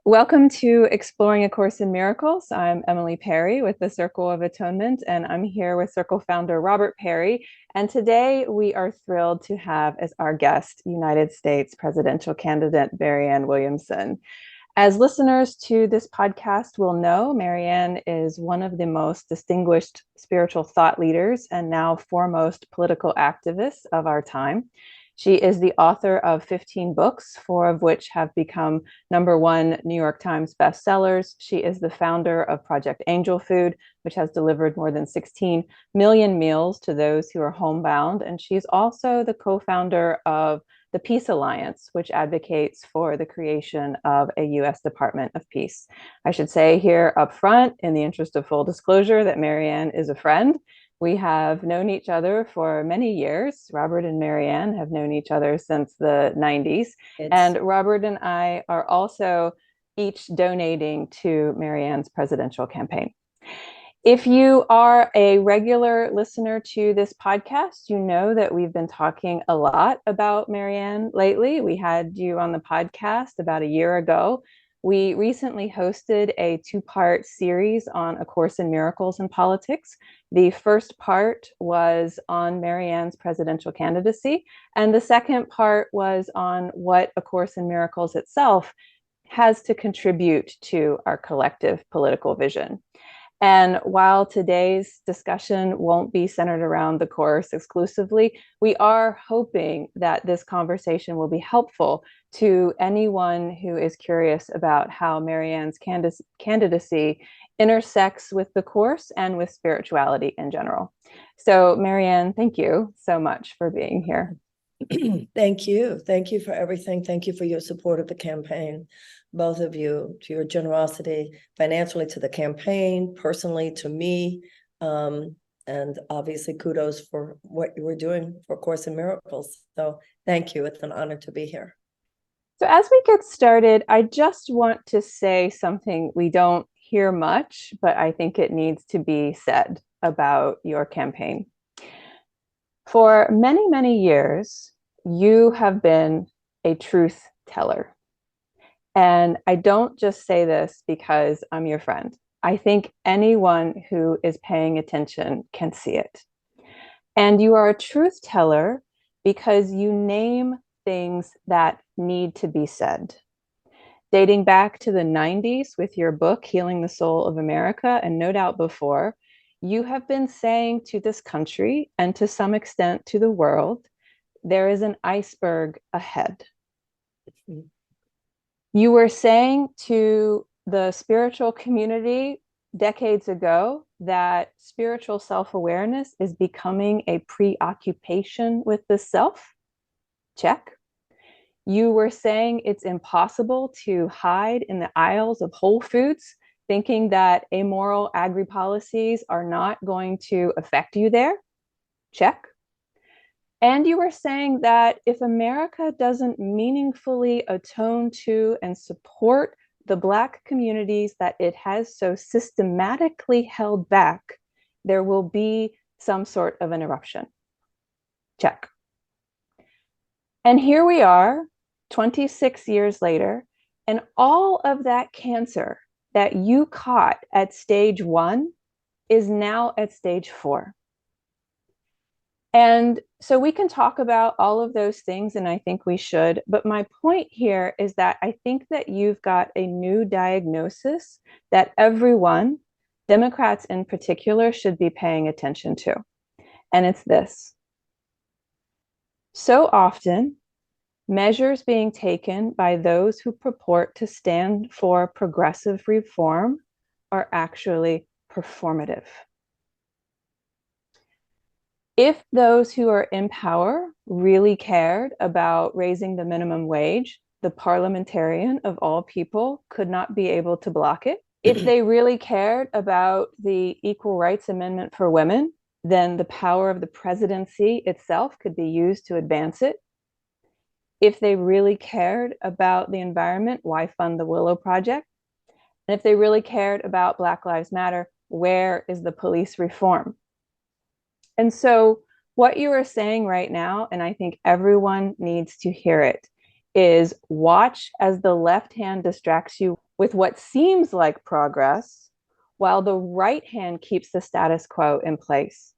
Welcome to Exploring A Course in Miracles. I'm Emily Perry with the Circle of Atonement, and I'm here with Circle founder Robert Perry. And today we are thrilled to have as our guest United States presidential candidate Marianne Williamson. As listeners to this podcast will know, Marianne is one of the most distinguished spiritual thought leaders and now foremost political activists of our time. She is the author of 15 books, 4 of which have become #1 New York Times bestsellers. She is the founder of Project Angel Food, which has delivered more than 16 million meals to those who are homebound. And she's also the co-founder of the Peace Alliance, which advocates for the creation of a U.S. Department of Peace. I should say here up front, in the interest of full disclosure, that Marianne is a friend. We have known each other for many years. Robert and Marianne have known each other since the 90s. And Robert and I are also each donating to Marianne's presidential campaign. If you are a regular listener to this podcast, you know that we've been talking a lot about Marianne lately. We had you on the podcast about a year ago. We recently hosted a 2-part series on A Course in Miracles and Politics. The first part was on Marianne's presidential candidacy, and the second part was on what A Course in Miracles itself has to contribute to our collective political vision. And while today's discussion won't be centered around the course exclusively, we are hoping that this conversation will be helpful to anyone who is curious about how Marianne's candidacy intersects with the course and with spirituality in general. So Marianne, thank you so much for being here. Thank you. Thank you for everything. Thank you for your support of the campaign, both of you, to your generosity financially to the campaign, personally to me, and obviously kudos for what you were doing for Course in Miracles. So thank you. It's an honor to be here. So as we get started, I just want to say something we don't hear much, but I think it needs to be said about your campaign. For many, many years, you have been a truth teller. And I don't just say this because I'm your friend. I think anyone who is paying attention can see it. And you are a truth teller because you name things that need to be said. Dating back to the 90s with your book, Healing the Soul of America, and no doubt before, you have been saying to this country and to some extent to the world, there is an iceberg ahead. You were saying to the spiritual community decades ago that spiritual self-awareness is becoming a preoccupation with the self. Check. You were saying it's impossible to hide in the aisles of Whole Foods, thinking that amoral agri-policies are not going to affect you there. Check. And you were saying that if America doesn't meaningfully atone to and support the Black communities that it has so systematically held back, there will be some sort of an eruption. Check. And here we are, 26 years later, and all of that cancer that you caught at stage 1 is now at stage 4. And so we can talk about all of those things, and I think we should. But my point here is that I think that you've got a new diagnosis that everyone, Democrats in particular, should be paying attention to. And it's this. So often, measures being taken by those who purport to stand for progressive reform are actually performative. If those who are in power really cared about raising the minimum wage, the parliamentarian of all people could not be able to block it. If they really cared about the Equal Rights Amendment for women, then the power of the presidency itself could be used to advance it. If they really cared about the environment, why fund the Willow Project? And if they really cared about Black Lives Matter, where is the police reform? And so what you are saying right now, and I think everyone needs to hear it, is watch as the left hand distracts you with what seems like progress, while the right hand keeps the status quo in place.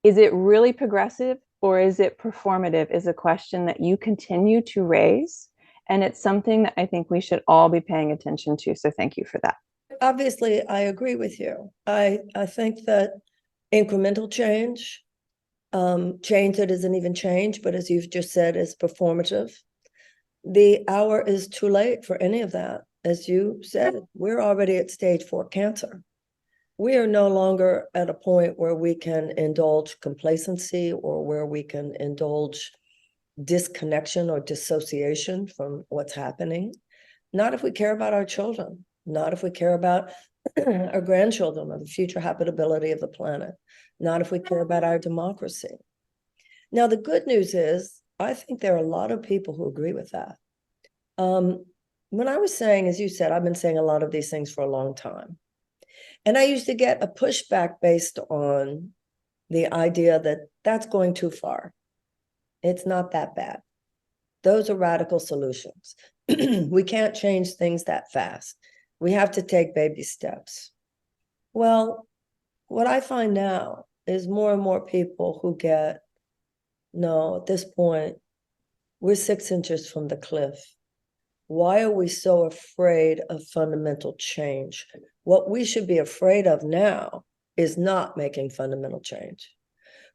Is it really progressive or is it performative? Is a question that you continue to raise. And it's something that I think we should all be paying attention to. So thank you for that. Obviously, I agree with you. I think that incremental change, change that isn't even change, but as you've just said, is performative. The hour is too late for any of that. As you said, we're already at stage 4 cancer. We are no longer at a point where we can indulge complacency or where we can indulge disconnection or dissociation from what's happening. Not if we care about our children, not if we care about our grandchildren or the future habitability of the planet, not if we care about our democracy. Now, the good news is, I think there are a lot of people who agree with that. When I was saying, as you said, I've been saying a lot of these things for a long time. And I used to get a pushback based on the idea that that's going too far. It's not that bad. Those are radical solutions. We can't change things that fast. We have to take baby steps. Well, what I find now is more and more people who get, no, at this point, we're 6 inches from the cliff. Why are we so afraid of fundamental change? What we should be afraid of now is not making fundamental change.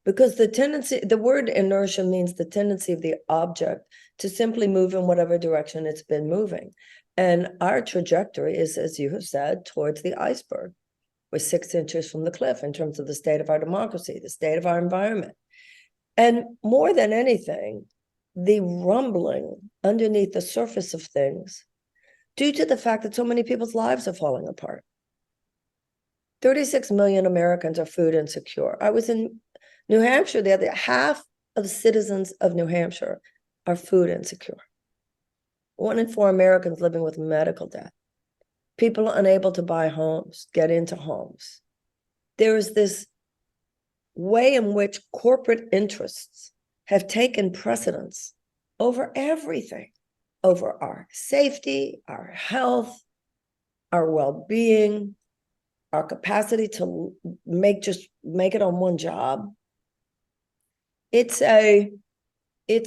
Because the tendency, the word inertia means the tendency of the object to simply move in whatever direction it's been moving. And our trajectory is, as you have said, towards the iceberg. We're 6 inches from the cliff in terms of the state of our democracy, the state of our environment. And more than anything, the rumbling underneath the surface of things, due to the fact that so many people's lives are falling apart. 36 million Americans are food insecure. I was in New Hampshire the other, half of the citizens of New Hampshire are food insecure. 1 in 4 Americans living with medical debt. People unable to buy homes, get into homes. There is this way in which corporate interests have taken precedence over everything, over our safety, our health, our well-being, our capacity to make it on one job. It's a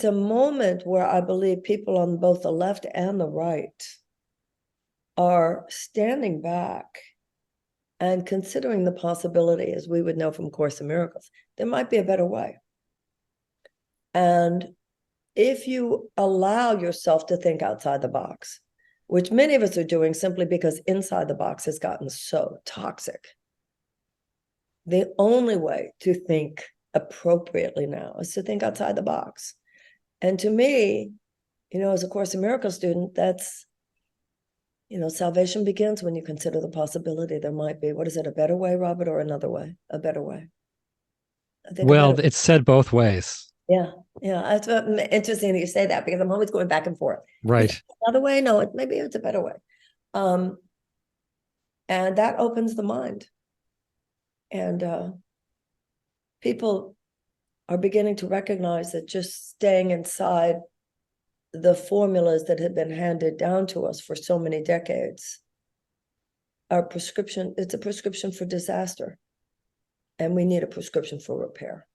moment where I believe people on both the left and the right are standing back and considering the possibility, as we would know from Course in Miracles, there might be a better way. And if you allow yourself to think outside the box, which many of us are doing simply because inside the box has gotten so toxic, the only way to think appropriately now is to think outside the box. And to me, as a Course in Miracles student, that's, salvation begins when you consider the possibility there might be, what is it, a better way, Robert, or another way? A better way. Well, it's said both ways. Yeah. That's interesting that you say that, because I'm always going back and forth. Right. Another way? No, maybe it's a better way. And that opens the mind. And people are beginning to recognize that just staying inside the formulas that had been handed down to us for so many decades it's a prescription for disaster. And we need a prescription for repair.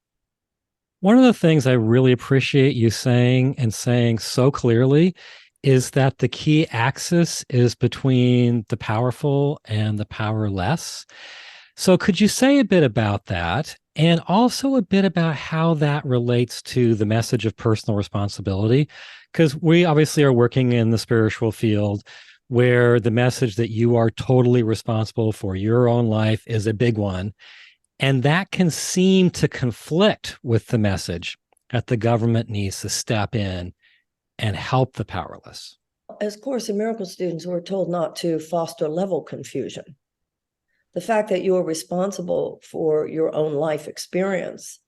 One of the things I really appreciate you saying so clearly is that the key axis is between the powerful and the powerless. So could you say a bit about that, and also a bit about how that relates to the message of personal responsibility? Because we obviously are working in the spiritual field where the message that you are totally responsible for your own life is a big one. And that can seem to conflict with the message that the government needs to step in and help the powerless. As Course in Miracles students, we're told not to foster level confusion. The fact that you're responsible for your own life experience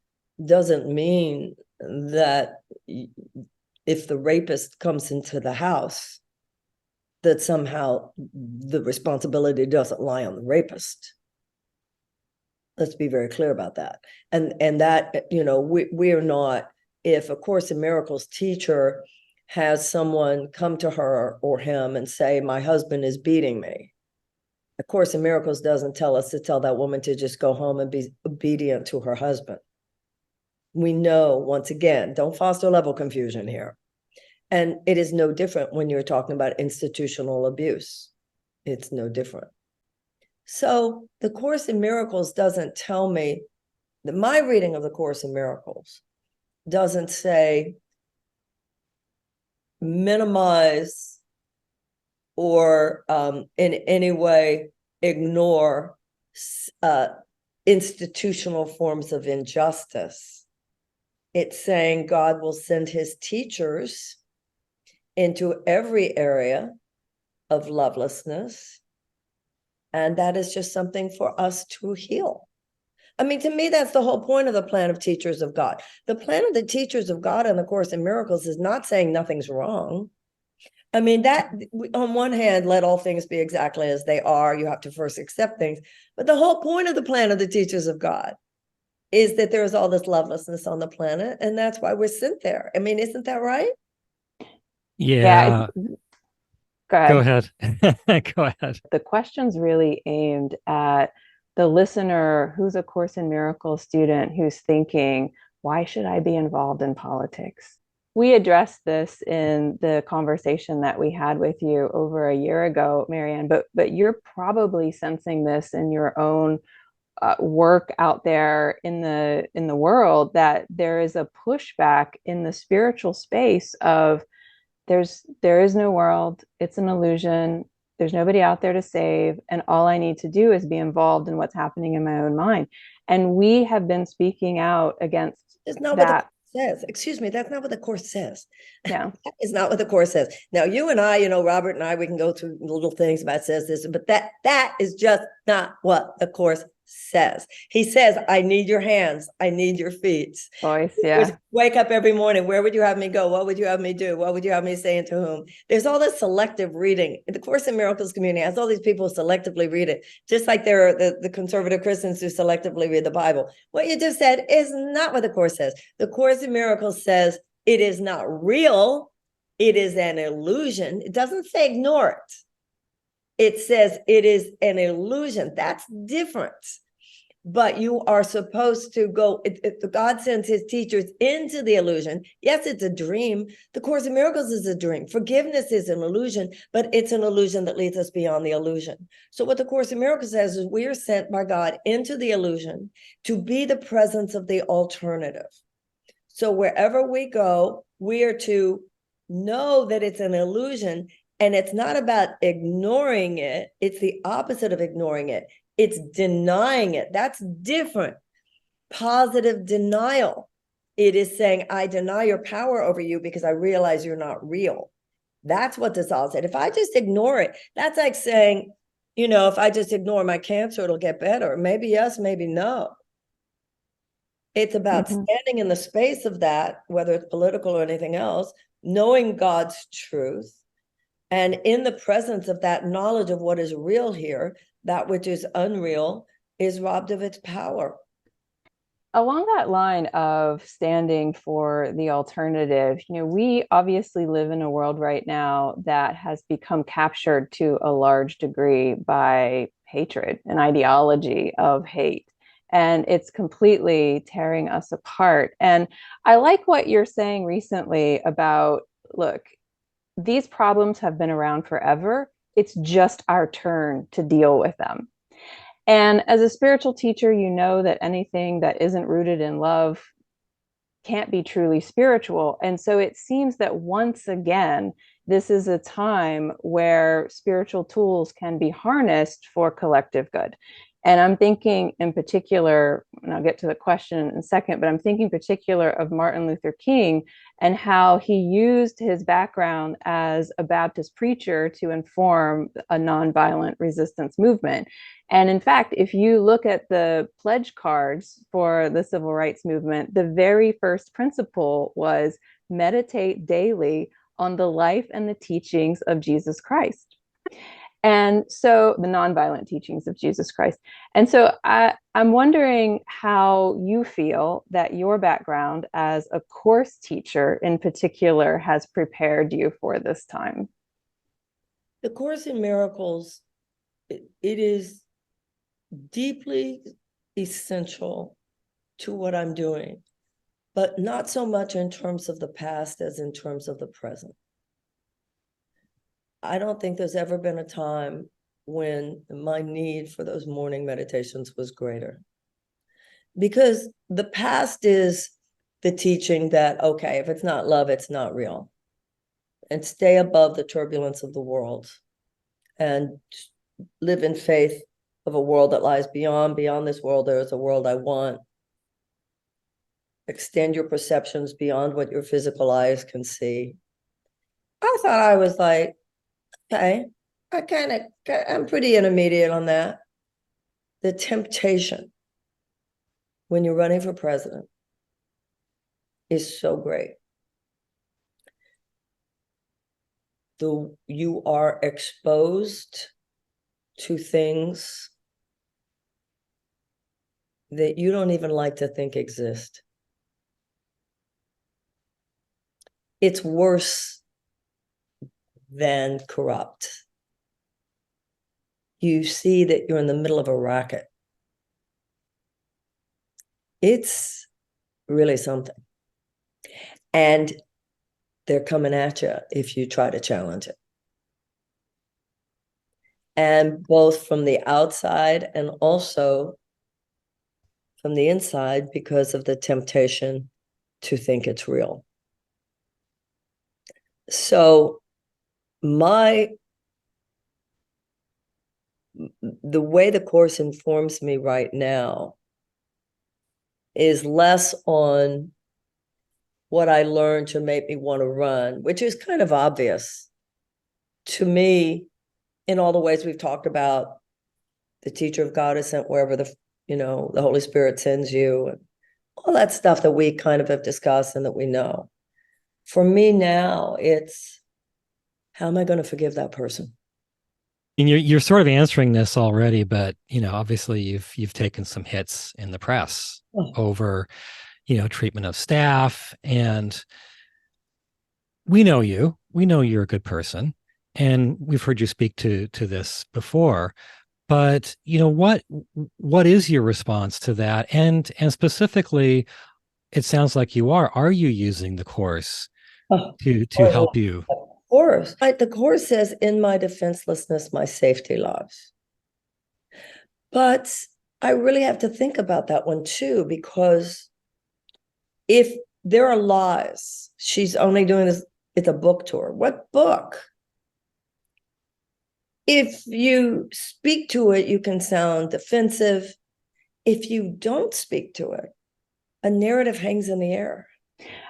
doesn't mean that if the rapist comes into the house, that somehow the responsibility doesn't lie on the rapist. Let's be very clear about that. And that, we are not, if a Course in Miracles teacher has someone come to her or him and say, my husband is beating me. A Course in Miracles doesn't tell us to tell that woman to just go home and be obedient to her husband. We know, once again, don't foster level confusion here. And it is no different when you're talking about institutional abuse. It's no different. So the Course in Miracles doesn't tell me that my reading of the Course in Miracles doesn't say minimize or in any way ignore institutional forms of injustice. It's saying God will send his teachers into every area of lovelessness, and that is just something for us to heal. I mean, to me, that's the whole point of the plan of teachers of God. The plan of the teachers of God in the Course in Miracles is not saying nothing's wrong. I mean, that on one hand, let all things be exactly as they are. You have to first accept things. But the whole point of the plan of the teachers of God is that there's all this lovelessness on the planet, and that's why we're sent there. I mean, isn't that right? Yeah. Go ahead. Go ahead. Go ahead. The question's really aimed at the listener who's a Course in Miracles student who's thinking, why should I be involved in politics? We addressed this in the conversation that we had with you over a year ago, Marianne, but you're probably sensing this in your own work out there in the world, that there is a pushback in the spiritual space of there is no world, it's an illusion, there's nobody out there to save, and all I need to do is be involved in what's happening in my own mind. And we have been speaking out against It's not that. what the Course says. Excuse me, that's not what the Course says. Yeah. That is not what the Course says. Now, you and I, Robert and I, we can go through little things about says this, but that is just not what the Course says. He says, I need your hands, I need your feet. Voice, yeah. Wake up every morning. Where would you have me go? What would you have me do? What would you have me say and to whom? There's all this selective reading. The Course in Miracles community has all these people who selectively read it, just like there are the conservative Christians who selectively read the Bible. What you just said is not what the Course says. The Course in Miracles says it is not real. It is an illusion. It doesn't say ignore it. It says it is an illusion. That's different. But you are supposed to go, God sends his teachers into the illusion. Yes, it's a dream. The Course in Miracles is a dream. Forgiveness is an illusion, but it's an illusion that leads us beyond the illusion. So what the Course in Miracles says is we are sent by God into the illusion to be the presence of the alternative. So wherever we go, we are to know that it's an illusion, and it's not about ignoring it. It's the opposite of ignoring it. It's denying it. That's different. Positive denial. It is saying, I deny your power over you because I realize you're not real. That's what this all said. If I just ignore it, that's like saying, if I just ignore my cancer, it'll get better. Maybe yes, maybe no. It's about standing in the space of that, whether it's political or anything else, knowing God's truth, and in the presence of that knowledge of what is real here, that which is unreal is robbed of its power. Along that line of standing for the alternative, we obviously live in a world right now that has become captured to a large degree by hatred, an ideology of hate. And it's completely tearing us apart. And I like what you're saying recently about, look, these problems have been around forever. It's just our turn to deal with them. And as a spiritual teacher, you know that anything that isn't rooted in love can't be truly spiritual. And so it seems that once again, this is a time where spiritual tools can be harnessed for collective good. And I'm thinking in particular, and I'll get to the question in a second, but I'm thinking in particular of Martin Luther King and how he used his background as a Baptist preacher to inform a nonviolent resistance movement. And in fact, if you look at the pledge cards for the civil rights movement, the very first principle was meditate daily on the life and the teachings of Jesus Christ. And so the nonviolent teachings of Jesus Christ. And so I'm wondering how you feel that your background as a course teacher in particular has prepared you for this time. The Course in Miracles, it is deeply essential to what I'm doing, but not so much in terms of the past as in terms of the present. I don't think there's ever been a time when my need for those morning meditations was greater. Because the past is the teaching that, okay, if it's not love, it's not real. And stay above the turbulence of the world and live in faith of a world that lies beyond this world. There is a world I want. Extend your perceptions beyond what your physical eyes can see. I thought I was like, okay, I'm pretty intermediate on that. The temptation when you're running for president is so great. You are exposed to things that you don't even like to think exist. It's worse than corrupt. You see that you're in the middle of a racket. It's really something. And they're coming at you if you try to challenge it. And both from the outside and also from the inside because of the temptation to think it's real. So the way the Course informs me right now is less on what I learned to make me want to run, which is kind of obvious to me in all the ways we've talked about. The teacher of God is sent wherever the Holy Spirit sends you, and all that stuff that we kind of have discussed and that we know. For me now, it's how am I going to forgive that person? And you're sort of answering this already, but obviously you've taken some hits in the press over treatment of staff, and we know you're a good person, and we've heard you speak to this before. But what is your response to that? And specifically, it sounds like you are. Are you using the Course to help you? Of course. The Course says, in my defenselessness, my safety lies. But I really have to think about that one too, because if there are lies, she's only doing this, it's a book tour. What book? If you speak to it, you can sound defensive. If you don't speak to it, a narrative hangs in the air.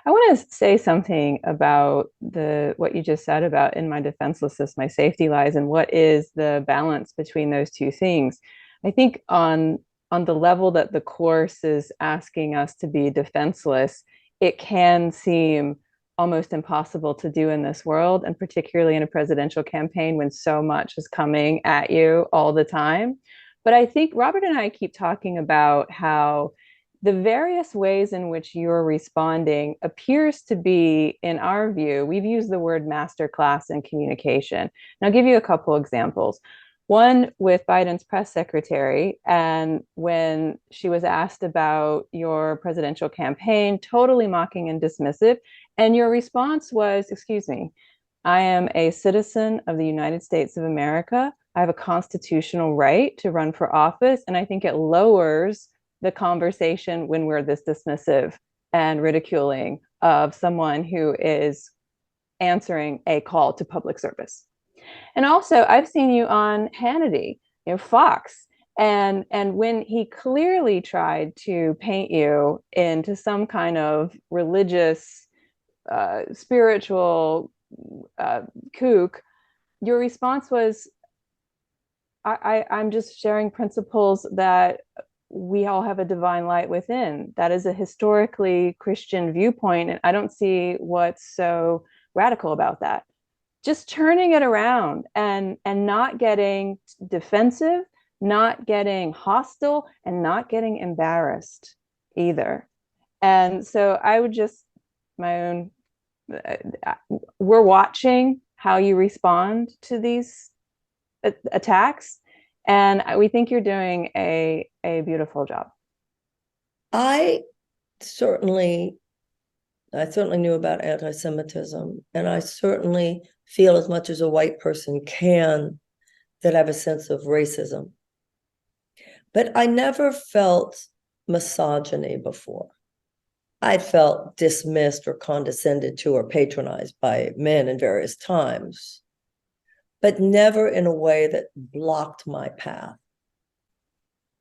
I want to say something about what you just said about in my defenselessness, my safety lies, and what is the balance between those two things. I think on the level that the Course is asking us to be defenseless, it can seem almost impossible to do in this world, and particularly in a presidential campaign when so much is coming at you all the time. But I think Robert and I keep talking about how the various ways in which you're responding appears to be, in our view, we've used the word masterclass in communication. And I'll give you a couple examples. One with Biden's press secretary, and when she was asked about your presidential campaign, totally mocking and dismissive. And your response was, excuse me, I am a citizen of the United States of America. I have a constitutional right to run for office. And I think it lowers the conversation when we're this dismissive and ridiculing of someone who is answering a call to public service. And also, I've seen you on Hannity, Fox, and when he clearly tried to paint you into some kind of religious, spiritual kook, your response was, I'm just sharing principles that we all have a divine light within. That is a historically Christian viewpoint, and I don't see what's so radical about that. just turning it around and not getting defensive, not getting hostile, and not getting embarrassed either. And so I would just, my own, we're watching how you respond to these attacks, and we think you're doing a beautiful job. I certainly knew about anti-Semitism, and I certainly feel, as much as a white person can, that I have a sense of racism. But I never felt misogyny before. I felt dismissed or condescended to or patronized by men in various times, but never in a way that blocked my path.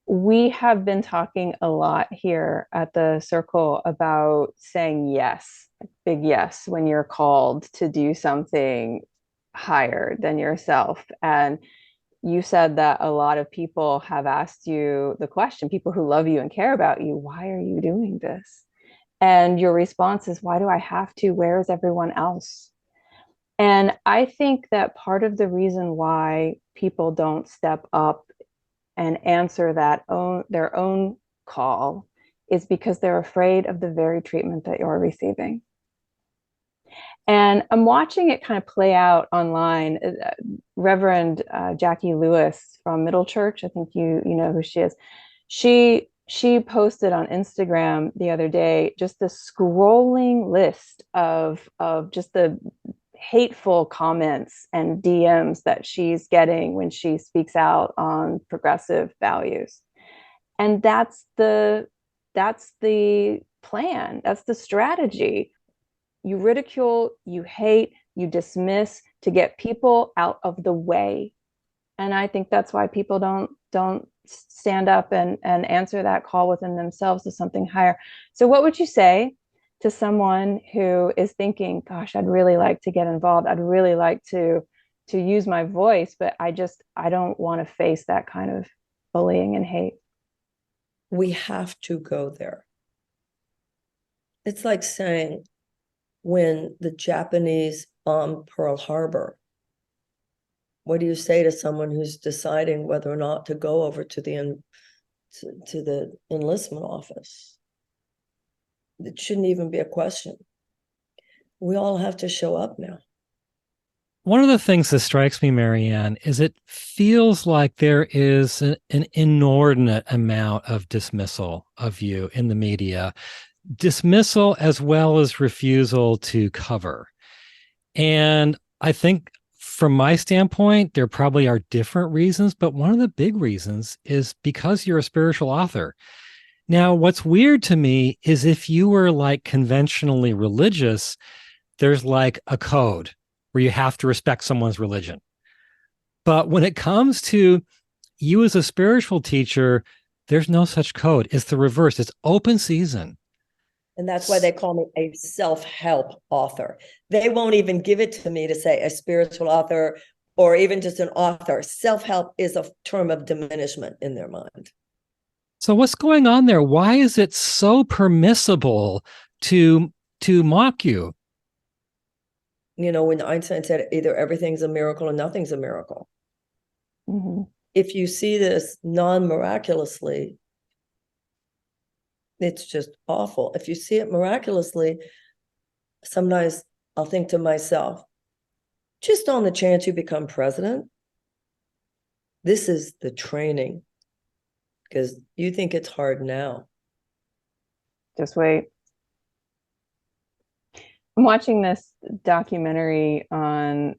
We have been talking a lot here at the circle about saying yes, big yes, when you're called to do something higher than yourself. And you said that a lot of people have asked you the question, people who love you and care about you, why are you doing this? And your response is, why do I have to? Where is everyone else? And I think that part of the reason why people don't step up and answer their own call is because they're afraid of the very treatment that you're receiving. And I'm watching it kind of play out online. Reverend Jackie Lewis from Middle Church, I think you know who she is. She posted on Instagram the other day just the scrolling list of just the hateful comments and DMs that she's getting when she speaks out on progressive values. And that's the plan. That's the strategy. You ridicule, you hate, you dismiss to get people out of the way. And I think that's why people don't stand up and answer that call within themselves to something higher. So what would you say to someone who is thinking, gosh, I'd really like to get involved. I'd really like to use my voice, but I don't want to face that kind of bullying and hate. We have to go there. It's like saying, when the Japanese bombed Pearl Harbor, what do you say to someone who's deciding whether or not to go over to the enlistment office? It shouldn't even be a question. We all have to show up now. One of the things that strikes me, Marianne, is it feels like there is an inordinate amount of dismissal of you in the media, dismissal as well as refusal to cover. And I think from my standpoint, there probably are different reasons, but one of the big reasons is because you're a spiritual author. Now, what's weird to me is if you were like conventionally religious, there's like a code where you have to respect someone's religion. But when it comes to you as a spiritual teacher, there's no such code. It's the reverse. It's open season. And that's why they call me a self-help author. They won't even give it to me to say a spiritual author or even just an author. Self-help is a term of diminishment in their mind. So what's going on there? Why is it so permissible to mock you? You know, when Einstein said either everything's a miracle or nothing's a miracle. Mm-hmm. If you see this non-miraculously, it's just awful. If you see it miraculously, sometimes I'll think to myself, just on the chance you become president, this is the training, because you think it's hard now. Just wait. I'm watching this documentary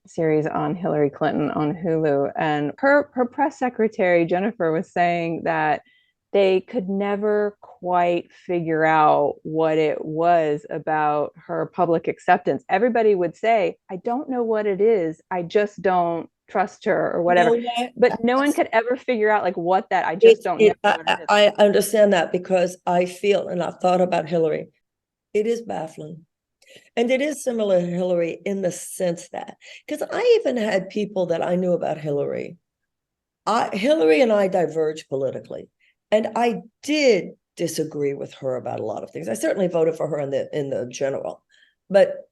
series on Hillary Clinton on Hulu, and her press secretary, Jennifer, was saying that they could never quite figure out what it was about her public acceptance. Everybody would say, I don't know what it is. I just don't trust her or whatever. But no one could ever figure out like what that, I just don't know what it is. I understand that, because I feel, and I've thought about Hillary, it is baffling. And it is similar to Hillary in the sense that, because I even had people that I knew about Hillary. Hillary and I diverged politically. And I did disagree with her about a lot of things. I certainly voted for her in the general. But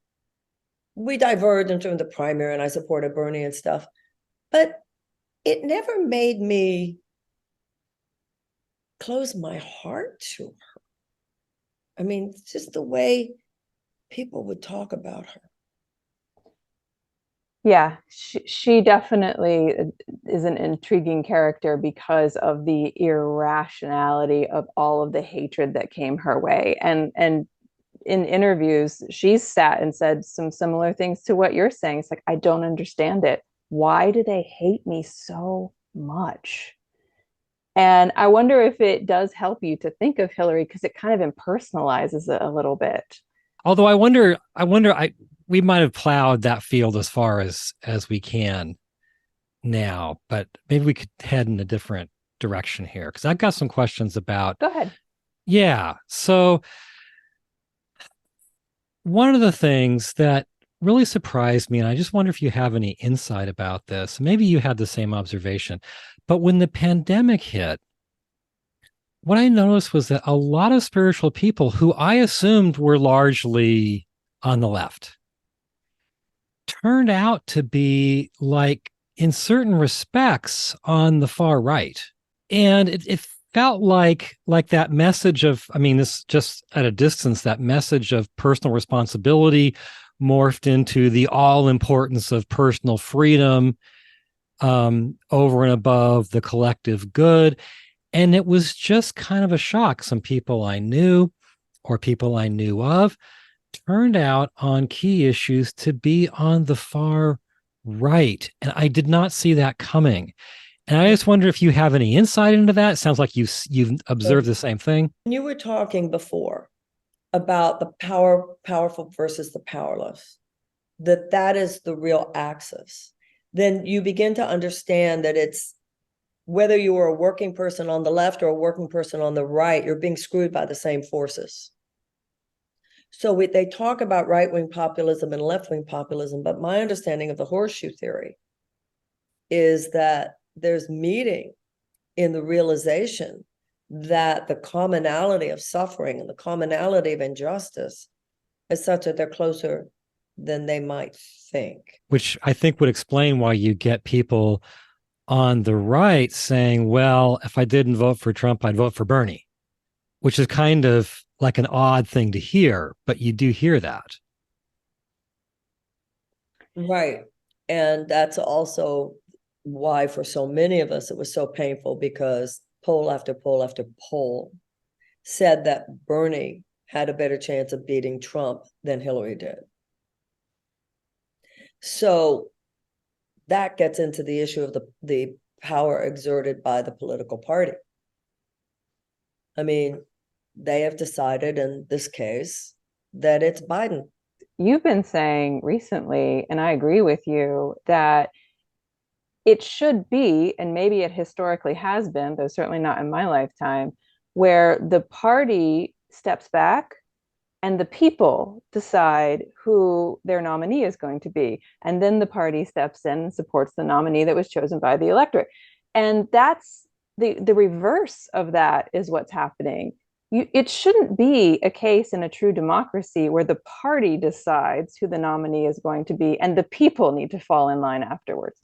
we diverged in terms of the primary, and I supported Bernie and stuff, but it never made me close my heart to her. I mean, just the way people would talk about her. Yeah, she definitely is an intriguing character because of the irrationality of all of the hatred that came her way. And in interviews, she's sat and said some similar things to what you're saying. It's like, I don't understand it. Why do they hate me so much? And I wonder if it does help you to think of Hillary because it kind of impersonalizes it a little bit. Although we might have plowed that field as far as we can now, but maybe we could head in a different direction here because I've got some questions about. Go ahead. Yeah. So one of the things that really surprised me, and I just wonder if you have any insight about this, maybe you had the same observation, but when the pandemic hit, what I noticed was that a lot of spiritual people who I assumed were largely on the left turned out to be, like, in certain respects, on the far right. And it felt like that message of, I mean, this just at a distance, that message of personal responsibility morphed into the all importance of personal freedom over and above the collective good. And it was just kind of a shock. Some people I knew or people I knew of turned out on key issues to be on the far right. And I did not see that coming. And I just wonder if you have any insight into that. It sounds like you've observed the same thing. You were talking before about the powerful versus the powerless, that is the real axis. Then you begin to understand that it's whether you are a working person on the left or a working person on the right, you're being screwed by the same forces. So they talk about right-wing populism and left-wing populism, but my understanding of the horseshoe theory is that there's meeting in the realization that the commonality of suffering and the commonality of injustice is such that they're closer than they might think. Which I think would explain why you get people on the right saying, well, if I didn't vote for Trump, I'd vote for Bernie, which is kind of like an odd thing to hear, but you do hear that. Right. And that's also why for so many of us, it was so painful, because poll after poll after poll said that Bernie had a better chance of beating Trump than Hillary did. So that gets into the issue of the power exerted by the political party. I mean, they have decided in this case that it's Biden. You've been saying recently, and I agree with you, that it should be, and maybe it historically has been, though certainly not in my lifetime, where the party steps back and the people decide who their nominee is going to be. And then the party steps in and supports the nominee that was chosen by the electorate. And that's the reverse of that is what's happening. It shouldn't be a case in a true democracy where the party decides who the nominee is going to be and the people need to fall in line afterwards.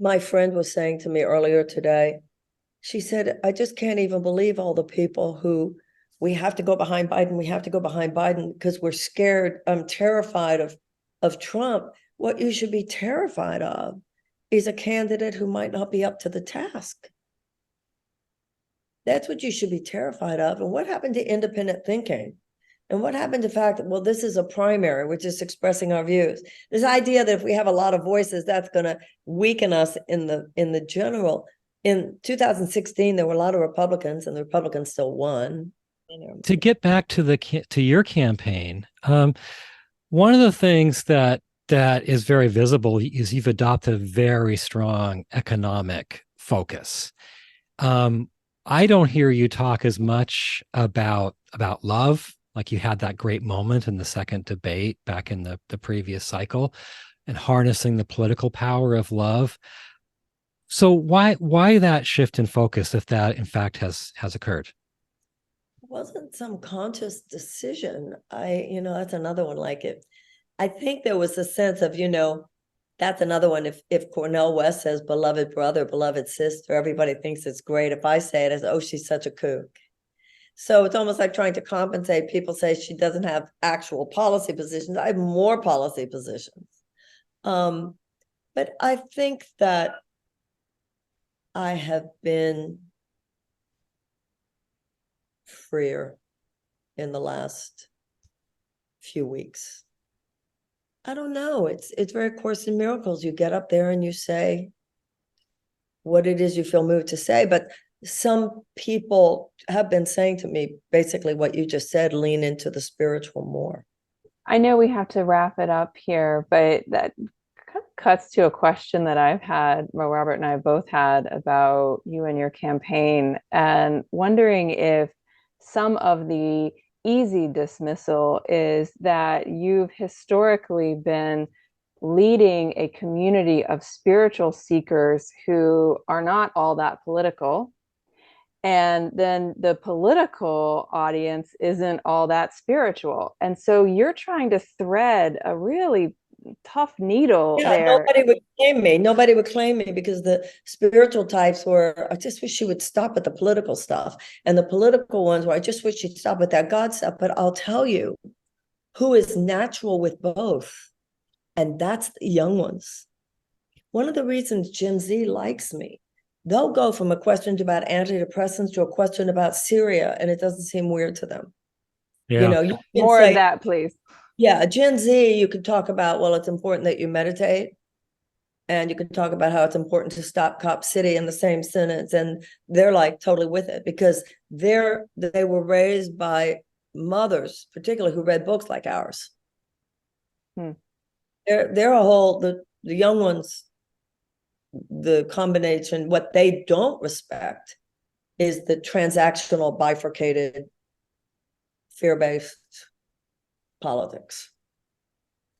My friend was saying to me earlier today, she said, I just can't even believe all the people who we have to go behind Biden. We have to go behind Biden because we're scared. I'm terrified of Trump. What you should be terrified of is a candidate who might not be up to the task. That's what you should be terrified of. And what happened to independent thinking? And what happened to the fact that, well, this is a primary, we're just expressing our views. This idea that if we have a lot of voices, that's going to weaken us in the general. In 2016, there were a lot of Republicans, and the Republicans still won. To get back to your campaign, one of the things that is very visible is you've adopted a very strong economic focus. I don't hear you talk as much about love, like you had that great moment in the second debate back in the previous cycle, and harnessing the political power of love. So why that shift in focus, if that in fact has occurred? It wasn't some conscious decision. That's another one like it. I think there was a sense of, that's another one. If Cornel West says beloved brother, beloved sister, everybody thinks it's great. If I say it as, oh, she's such a kook. So it's almost like trying to compensate. People say she doesn't have actual policy positions. I have more policy positions. But I think that I have been freer in the last few weeks. I don't know. It's very Course in Miracles. You get up there and you say what it is you feel moved to say. But some people have been saying to me, basically what you just said, lean into the spiritual more. I know we have to wrap it up here, but that kind of cuts to a question that I've had, well, Robert and I have both had about you and your campaign, and wondering if some of the easy dismissal is that you've historically been leading a community of spiritual seekers who are not all that political. And then the political audience isn't all that spiritual. And so you're trying to thread a really tough needle there. Nobody would claim me. Nobody would claim me because the spiritual types were, I just wish she would stop with the political stuff. And the political ones were, I just wish she'd stop with that God stuff. But I'll tell you who is natural with both. And that's the young ones. One of the reasons Gen Z likes me, they'll go from a question about antidepressants to a question about Syria, and it doesn't seem weird to them. Yeah. You more say, of that, please. Yeah, Gen Z, you could talk about, well, it's important that you meditate. And you could talk about how it's important to stop Cop City in the same sentence. And they're like totally with it because they were raised by mothers, particularly who read books like ours. They're a whole, the young ones, the combination, what they don't respect is the transactional, bifurcated, fear-based politics.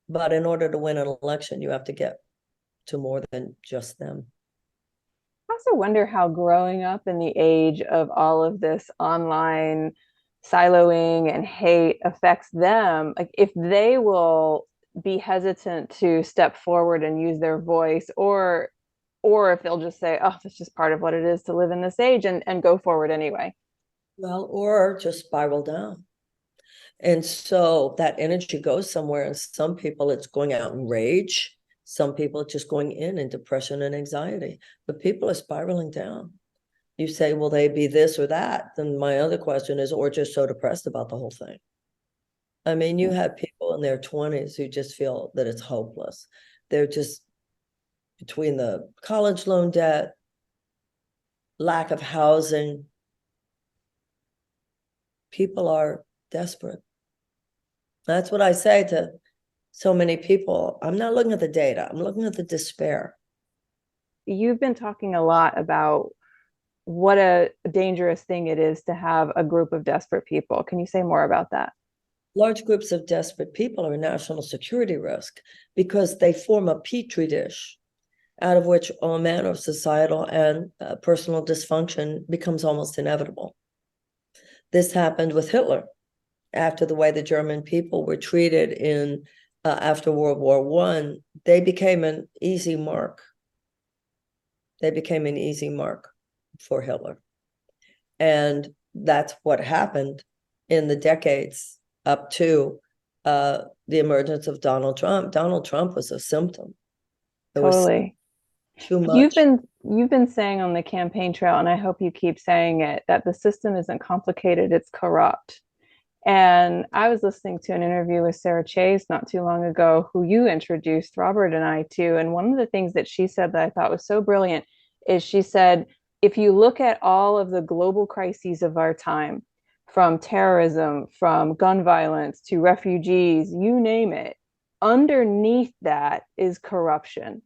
But in order to win an election, you have to get to more than just them. I also wonder how growing up in the age of all of this online siloing and hate affects them. Like if they will be hesitant to step forward and use their voice, or if they'll just say, oh, that's just part of what it is to live in this age, and go forward anyway. Well, or just spiral down. And so that energy goes somewhere, and some people it's going out in rage. Some people it's just going in depression and anxiety. But people are spiraling down. You say, will they be this or that? Then my other question is, or just so depressed about the whole thing. I mean, you have people in their 20s who just feel that it's hopeless. They're just between the college loan debt, lack of housing. People are desperate. That's what I say to so many people. I'm not looking at the data. I'm looking at the despair. You've been talking a lot about what a dangerous thing it is to have a group of desperate people. Can you say more about that? Large groups of desperate people are a national security risk because they form a petri dish out of which all manner of societal and personal dysfunction becomes almost inevitable. This happened with Hitler after the way the German people were treated in after World War I. They became an easy mark. They became an easy mark for Hitler. And that's what happened in the decades up to the emergence of Donald Trump. Donald Trump was a symptom. Totally. Too much. You've been saying on the campaign trail, and I hope you keep saying it, that the system isn't complicated, it's corrupt. And I was listening to an interview with Sarah Chase not too long ago, who you introduced Robert and I to. And one of the things that she said that I thought was so brilliant is she said, if you look at all of the global crises of our time, from terrorism, from gun violence to refugees, you name it, underneath that is corruption.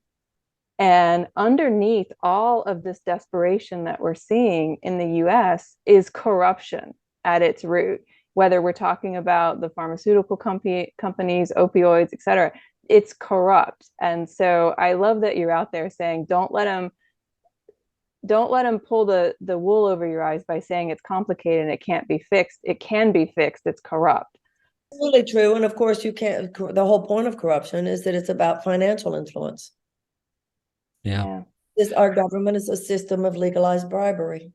And underneath all of this desperation that we're seeing in the US is corruption at its root, whether we're talking about the pharmaceutical companies, opioids, et cetera. It's corrupt. And so I love that you're out there saying, don't let them pull the wool over your eyes by saying it's complicated and it can't be fixed. It can be fixed. It's corrupt. Absolutely true. And of course, you can't, the whole point of corruption is that it's about financial influence. Yeah. Our government is a system of legalized bribery.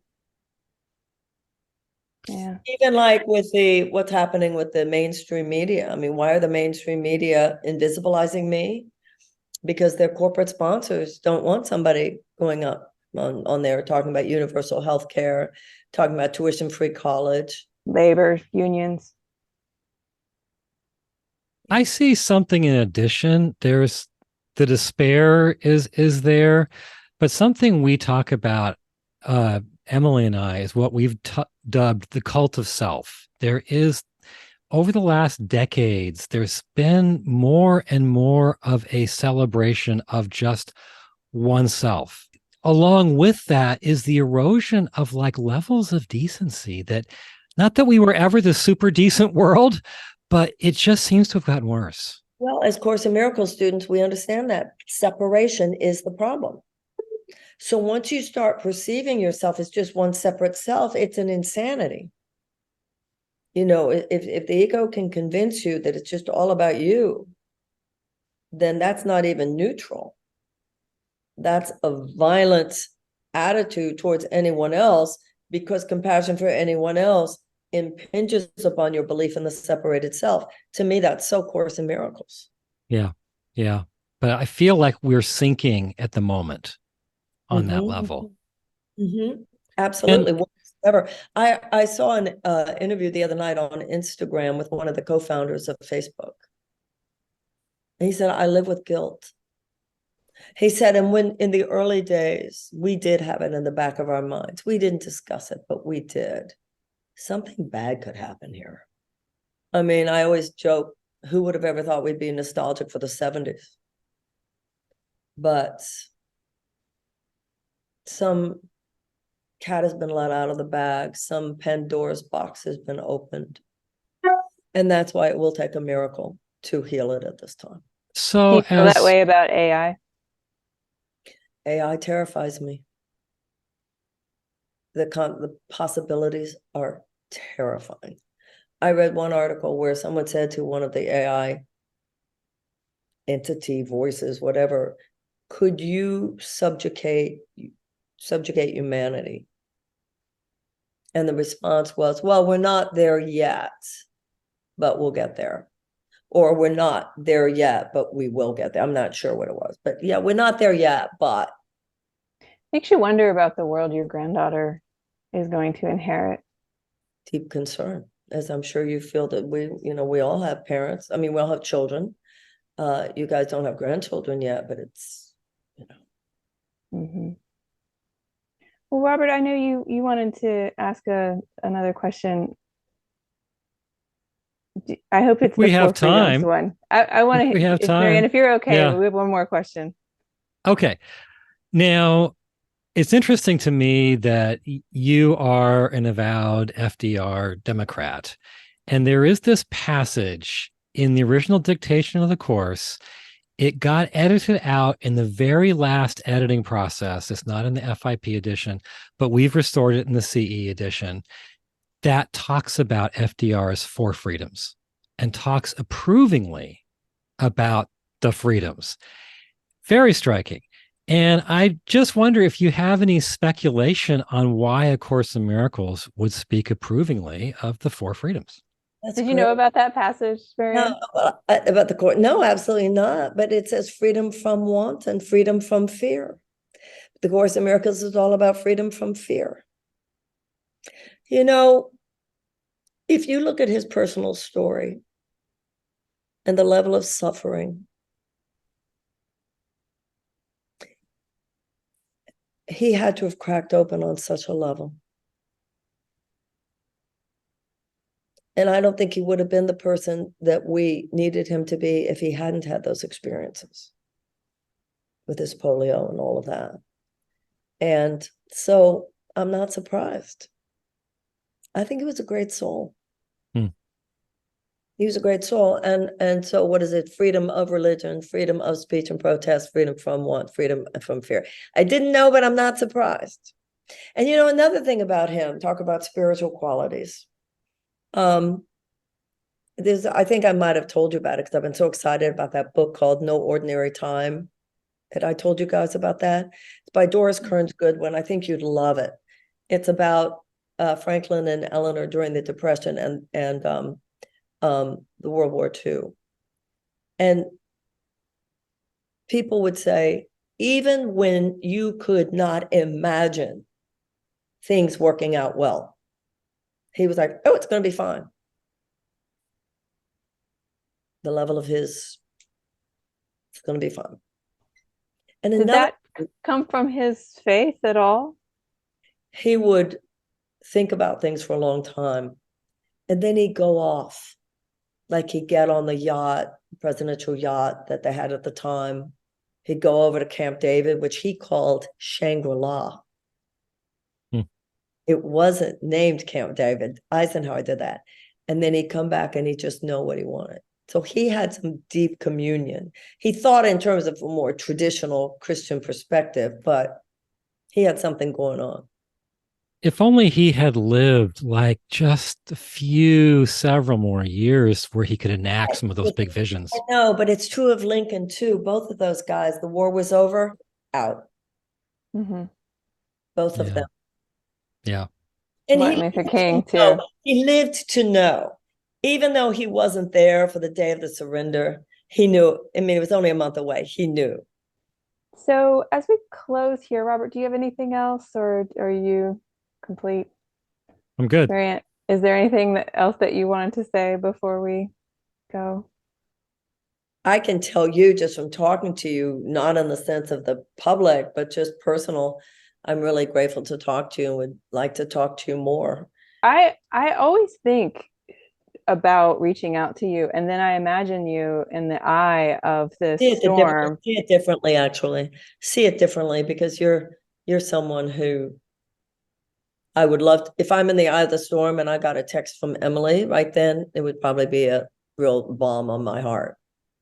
Yeah. Even like with what's happening with the mainstream media. I mean, why are the mainstream media invisibilizing me? Because their corporate sponsors don't want somebody going up on there talking about universal health care, talking about tuition-free college. Labor unions. I see something in addition. There's the despair is there, but something we talk about, Emily and I, is what we've dubbed the cult of self. There is, over the last decades, there's been more and more of a celebration of just oneself. Along with that is the erosion of like levels of decency that, not that we were ever the super decent world, but it just seems to have gotten worse. Well, as Course in Miracles students, we understand that separation is the problem. So once you start perceiving yourself as just one separate self, it's an insanity. You know, if the ego can convince you that it's just all about you, then that's not even neutral. That's a violent attitude towards anyone else, because compassion for anyone else impinges upon your belief in the separated self. To me, that's so Course in Miracles. Yeah. Yeah. But I feel like we're sinking at the moment on that level. Absolutely. Whatever. I saw an interview the other night on Instagram with one of the co-founders of Facebook. And he said, I live with guilt. He said, and when in the early days, we did have it in the back of our minds. We didn't discuss it, but we did. Something bad could happen here. I mean, I always joke, who would have ever thought we'd be nostalgic for the 70s? But some cat has been let out of the bag. Some Pandora's box has been opened. And that's why it will take a miracle to heal it at this time. So do you feel that way about AI? AI terrifies me. The possibilities are terrifying. I read one article where someone said to one of the AI entity voices, whatever, could you subjugate humanity? And the response was, well, we're not there yet, but we'll get there. Or we're not there yet, but we will get there. I'm not sure what it was, but yeah, we're not there yet, but. Makes you wonder about the world your granddaughter is going to inherit. Deep concern, as I'm sure you feel that we all have parents. I mean, we all have children. You guys don't have grandchildren yet, but it's, Well, Robert, I know you wanted to ask another question. I hope it's we the have Four Freedoms time. one. I want to, We have time. Marianne, if you're okay, Yeah. we have one more question. Okay. Now, it's interesting to me that you are an avowed FDR Democrat. And there is this passage in the original dictation of the course. It got edited out in the very last editing process. It's not in the FIP edition, but we've restored it in the CE edition. That talks about FDR's four freedoms and talks approvingly about the freedoms. Very striking. And I just wonder if you have any speculation on why A Course in Miracles would speak approvingly of the four freedoms. Did you know about that passage, Marianne? No, about the court? No, absolutely not. But it says freedom from want and freedom from fear. The Course in Miracles is all about freedom from fear. You know, if you look at his personal story and the level of suffering, he had to have cracked open on such a level. And I don't think he would have been the person that we needed him to be if he hadn't had those experiences with his polio and all of that. And so I'm not surprised. I think he was a great soul. He was a great soul. And so what is it? Freedom of religion, freedom of speech and protest, freedom from want, freedom from fear. I didn't know, but I'm not surprised. And another thing about him, talk about spiritual qualities. I think I might have told you about it because I've been so excited about that book called No Ordinary Time. Had I told you guys about that? It's by Doris Kearns Goodwin. I think you'd love it. It's about Franklin and Eleanor during the Depression and the World War II. And people would say, even when you could not imagine things working out well, he was like, oh, it's going to be fine. The level of his, it's going to be fine. And Did that come from his faith at all? He would think about things for a long time, and then he'd go off. Like he'd get on the yacht, presidential yacht that they had at the time. He'd go over to Camp David, which he called Shangri-La. It wasn't named Camp David. Eisenhower did that. And then he'd come back and he'd just know what he wanted. So he had some deep communion. He thought in terms of a more traditional Christian perspective, but he had something going on. If only he had lived like just several more years where he could enact some of those big visions. I know, but it's true of Lincoln too. Both of those guys, the war was over, out. Mm-hmm. Both of them. Yeah. And Martin Luther King too. He lived to know. Even though he wasn't there for the day of the surrender, he knew. I mean, it was only a month away. He knew. So as we close here, Robert, do you have anything else, or are you complete? I'm good. Marianne, is there anything else that you wanted to say before we go? I can tell you just from talking to you, not in the sense of the public, but just personal, I'm really grateful to talk to you and would like to talk to you more. I always think about reaching out to you, and then I imagine you in the eye of this storm. See it differently, actually. See it differently, because you're someone who I would love to, if I'm in the eye of the storm and I got a text from Emily right then, it would probably be a real balm on my heart.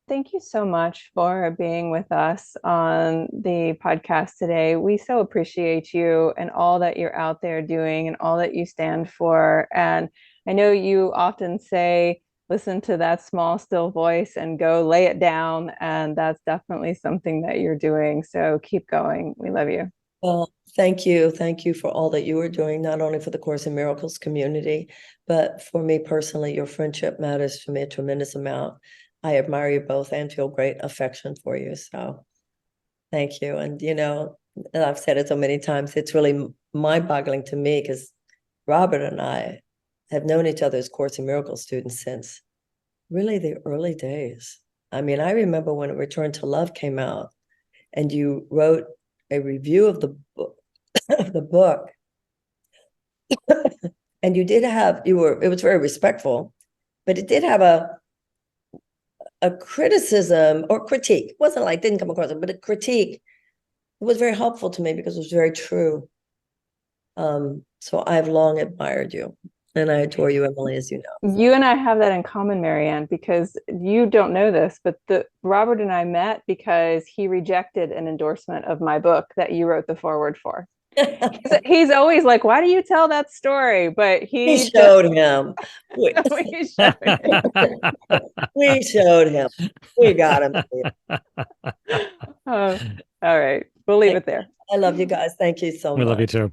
Thank you so much for being with us on the podcast today. We so appreciate you and all that you're out there doing and all that you stand for. And I know you often say, listen to that small, still voice and go lay it down. And that's definitely something that you're doing. So keep going. We love you. Well, thank you. Thank you for all that you are doing, not only for the Course in Miracles community, but for me personally. Your friendship matters to me a tremendous amount. I admire you both and feel great affection for you. So thank you. And, you know, I've said it so many times, it's really mind-boggling to me because Robert and I have known each other as Course in Miracles students since really the early days. I mean, I remember when Return to Love came out and you wrote a review of the book. And you did have, it was very respectful, but it did have a criticism or critique. It wasn't like, didn't come across it, but a critique. It was very helpful to me because it was very true. So I've long admired you. And I adore you, Emily, as you know. You and I have that in common, Marianne, because you don't know this, but Robert and I met because he rejected an endorsement of my book that you wrote the foreword for. He's always like, why do you tell that story? But he showed him. We showed him. We got him. All right. We'll leave it there. I love you guys. Thank you so much. We love you too.